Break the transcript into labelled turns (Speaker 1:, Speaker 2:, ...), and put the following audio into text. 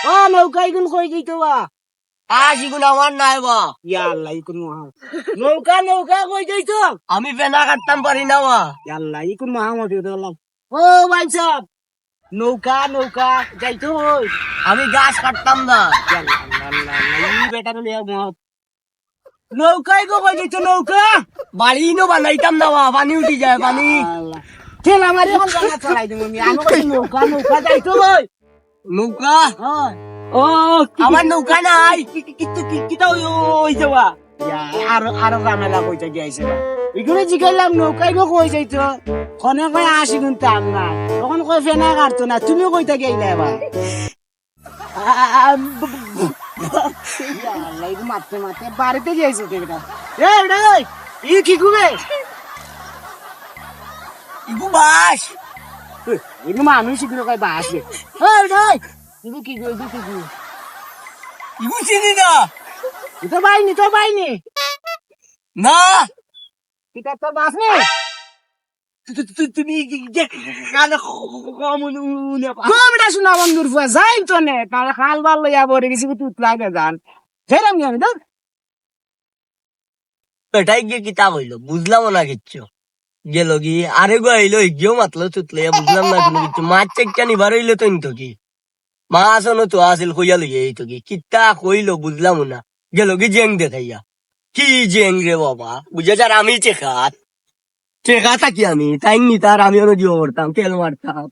Speaker 1: ও নৌকা ইগুন কই দিত বা
Speaker 2: আজ ইগুন আমার নাই বা
Speaker 1: ইয়াল্লা ইকুন মহা নৌকা নৌকা কই দিত
Speaker 2: আমি বেনা কাটতাম পারি না বা
Speaker 1: ইয়াল্লা ইকুন মহামতি দলাম ও ভাই সাহেব নৌকা নৌকা যাইতো ওই
Speaker 2: আমি গাছ কাটতাম না
Speaker 1: ই বেটার লিয়া মত নৌকাই গো কই দিত নৌকা
Speaker 2: বাড়ি নো বানাইতাম না বা পানি উঠি যায় পানি
Speaker 1: তেল আমার এখন জানা ছড়াই দিম আমি কই নৌকা নৌকা যাইতো ওই
Speaker 2: নৌকা
Speaker 1: হ্যাঁ
Speaker 2: ও আমার নৌকা নাই
Speaker 1: কিটা ওই যাওয়া আরো ঝামেলা কইতে গিয়েছে এগুলো জিগাইলাম নৌকাই গো কই যাইতো কনে কই 80 গুণ তাম না তখন কই ফেনা কাটতো না তুমি কইতে গেইলা এবার মারতে মারতে বাড়িতে গিয়েছে ই কি গুবে
Speaker 2: ইগু বাস
Speaker 1: এগুলো মানুষ এগুলো কয় বাসে তুমি কি গো কি গো
Speaker 2: ইগু চিনি না
Speaker 1: তোর বাইনি
Speaker 2: না
Speaker 1: এটা তোর বাস নে
Speaker 2: তুমি কানে
Speaker 1: কমটা শোনা বন্ধুর ফুয়া যাই তো নে তাহলে খাল ভাল লইয়া পড়ে গেছি তুত লাগে যান ফেরাম কি আমি দেখ
Speaker 2: এটাই গিয়ে কিতাব হইলো বুঝলাম না কিচ্ছু গেল কি আরে গো আইলো গিয়েও মাতলো চুতলে বুঝলাম না কোনো কিছু মাছ চেকটা নিবার হইলো তো তো কি মাছ অন তো আসিল কইয়া লইয়া এই তো কি কিতা কইলো বুঝলাম না গেল কি জেং দেখাইয়া কি জেং রে বাবা বুঝে যার আমি চেকাত চেকা থাকি আমি তাই নি তার আমি অন্য জীব করতাম তেল মারতাম